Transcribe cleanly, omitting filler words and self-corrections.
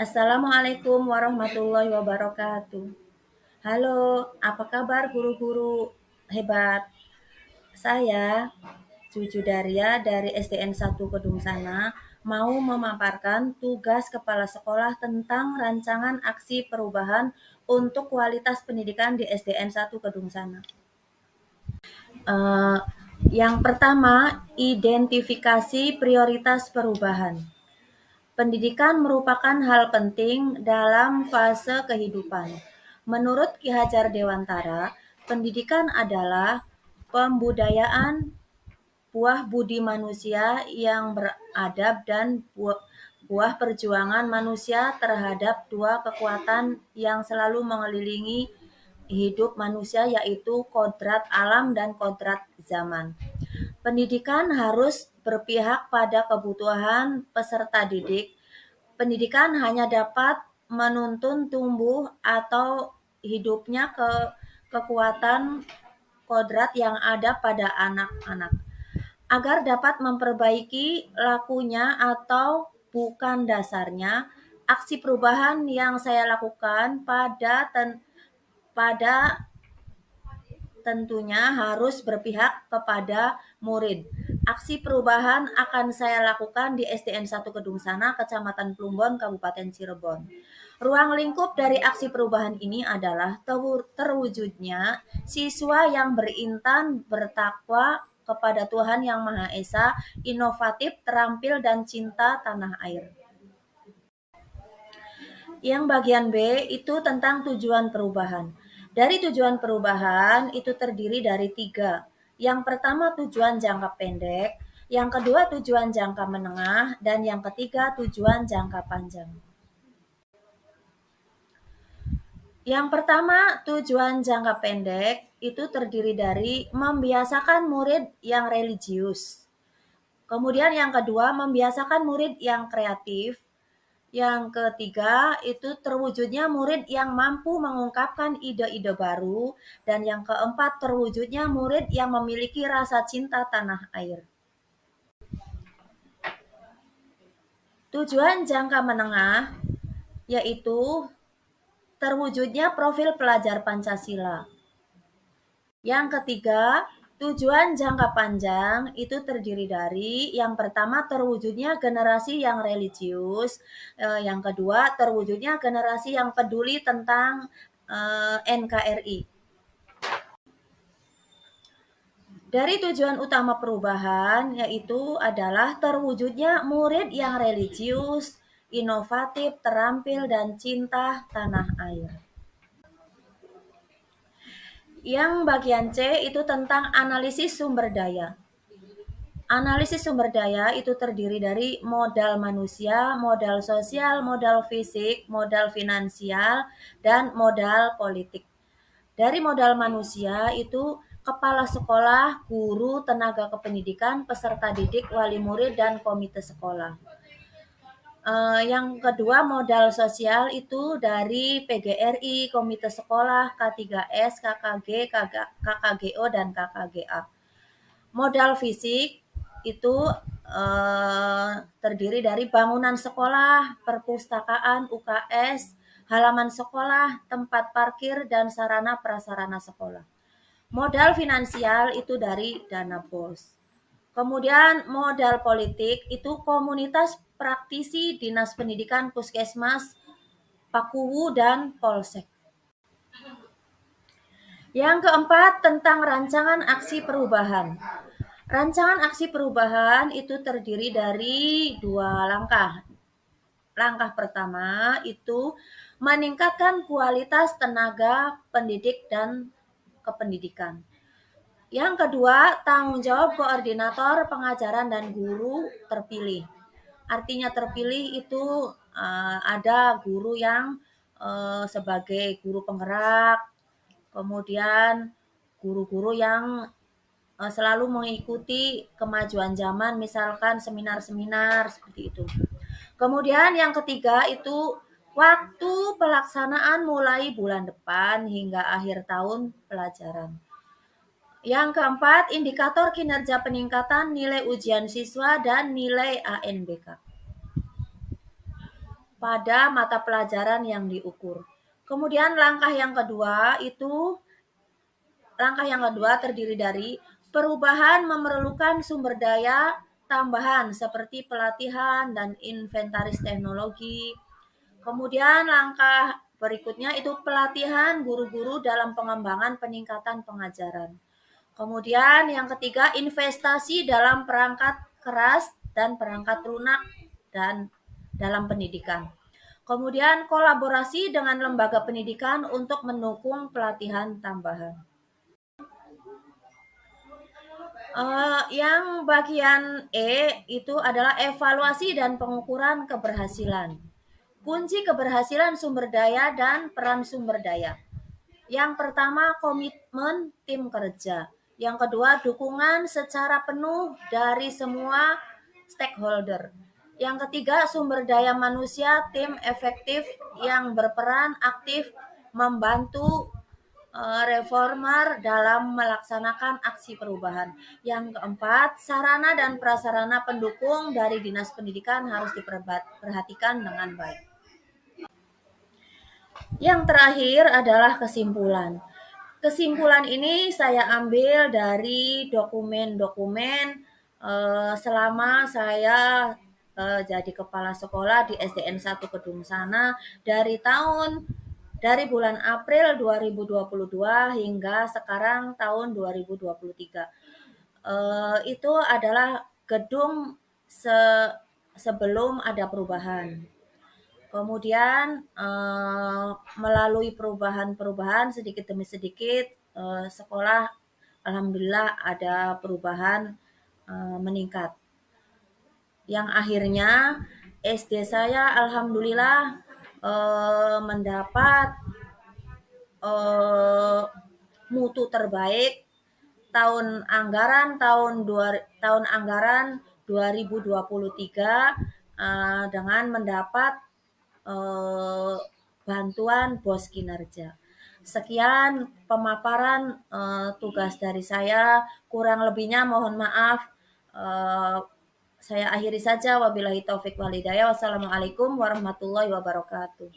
Assalamualaikum warahmatullahi wabarakatuh. Halo, apa kabar guru-guru hebat? Saya, Cucu Daria dari SDN 1 Kedung Sana, mau memaparkan tugas kepala sekolah tentang rancangan aksi perubahan untuk kualitas pendidikan di SDN 1 Kedung Sana. Eh, yang pertama, identifikasi prioritas perubahan. Pendidikan merupakan hal penting dalam fase kehidupan. Menurut Ki Hajar Dewantara, pendidikan adalah pembudayaan buah budi manusia yang beradab dan buah perjuangan manusia terhadap dua kekuatan yang selalu mengelilingi hidup manusia, yaitu kodrat alam dan kodrat zaman. Pendidikan harus berpihak pada kebutuhan peserta didik. Pendidikan hanya dapat menuntun tumbuh atau hidupnya kekuatan kodrat yang ada pada anak-anak, agar dapat memperbaiki lakunya atau bukan dasarnya. Aksi perubahan yang saya lakukan pada tentunya harus berpihak kepada murid. Aksi perubahan akan saya lakukan di SDN 1 Kedung Sana, Kecamatan Plumbon, Kabupaten Cirebon. Ruang lingkup dari aksi perubahan ini adalah terwujudnya siswa yang berintan, bertakwa kepada Tuhan Yang Maha Esa, inovatif, terampil, dan cinta tanah air. Yang bagian B itu tentang tujuan perubahan. Dari tujuan perubahan itu terdiri dari 3. Yang pertama tujuan jangka pendek, yang kedua tujuan jangka menengah, dan yang ketiga tujuan jangka panjang. Yang pertama tujuan jangka pendek itu terdiri dari membiasakan murid yang religius. Kemudian yang kedua membiasakan murid yang kreatif. Yang ketiga itu terwujudnya murid yang mampu mengungkapkan ide-ide baru. Dan yang keempat terwujudnya murid yang memiliki rasa cinta tanah air. Tujuan jangka menengah yaitu terwujudnya profil pelajar Pancasila. Yang ketiga, tujuan jangka panjang itu terdiri dari yang pertama terwujudnya generasi yang religius, yang kedua terwujudnya generasi yang peduli tentang NKRI. Dari tujuan utama perubahan yaitu adalah terwujudnya murid yang religius, inovatif, terampil, dan cinta tanah air. Yang bagian C itu tentang analisis sumber daya. Analisis sumber daya itu terdiri dari modal manusia, modal sosial, modal fisik, modal finansial, dan modal politik. Dari modal manusia itu kepala sekolah, guru, tenaga kependidikan, peserta didik, wali murid, dan komite sekolah. Yang kedua modal sosial itu dari PGRI, komite sekolah, K3S, KKG, KKGO, dan KKGA. Modal fisik itu terdiri dari bangunan sekolah, perpustakaan, UKS, halaman sekolah, tempat parkir, dan sarana prasarana sekolah. Modal finansial itu dari dana BOS. Kemudian modal politik itu komunitas praktisi, dinas pendidikan, puskesmas, Pakuwu, dan Polsek. Yang keempat tentang rancangan aksi perubahan. Rancangan aksi perubahan itu terdiri dari 2 langkah. Langkah pertama itu meningkatkan kualitas tenaga pendidik dan kependidikan. Yang kedua, tanggung jawab koordinator pengajaran dan guru terpilih. Artinya terpilih itu ada guru yang sebagai guru penggerak, kemudian guru-guru yang selalu mengikuti kemajuan zaman, misalkan seminar-seminar seperti itu. Kemudian yang ketiga itu waktu pelaksanaan mulai bulan depan hingga akhir tahun pelajaran. Yang keempat, indikator kinerja peningkatan nilai ujian siswa dan nilai ANBK. pada mata pelajaran yang diukur. Kemudian langkah yang kedua terdiri dari perubahan memerlukan sumber daya tambahan seperti pelatihan dan inventaris teknologi. Kemudian langkah berikutnya itu pelatihan guru-guru dalam pengembangan peningkatan pengajaran. Kemudian yang ketiga investasi dalam perangkat keras dan perangkat lunak dan dalam pendidikan. Kemudian kolaborasi dengan lembaga pendidikan untuk mendukung pelatihan tambahan. Yang bagian E itu adalah evaluasi dan pengukuran keberhasilan. Kunci keberhasilan sumber daya dan peran sumber daya. Yang pertama komitmen tim kerja. Yang kedua dukungan secara penuh dari semua stakeholder. Yang ketiga sumber daya manusia tim efektif yang berperan aktif membantu reformer dalam melaksanakan aksi perubahan. Yang keempat, sarana dan prasarana pendukung dari Dinas Pendidikan harus diperhatikan dengan baik. Yang terakhir adalah kesimpulan. Kesimpulan ini saya ambil dari dokumen-dokumen selama saya jadi kepala sekolah di SDN 1 Kedung Sana dari bulan April 2022 hingga sekarang tahun 2023. Itu adalah gedung sebelum ada perubahan. Kemudian melalui perubahan-perubahan sedikit demi sedikit sekolah alhamdulillah ada perubahan meningkat. Yang akhirnya SD saya alhamdulillah mendapat mutu terbaik tahun anggaran 2023 dengan mendapat bantuan BOS kinerja. Sekian pemaparan tugas dari saya. Kurang lebihnya mohon maaf. Saya akhiri saja. Wabillahi taufik wal hidayah. Wassalamualaikum warahmatullahi wabarakatuh.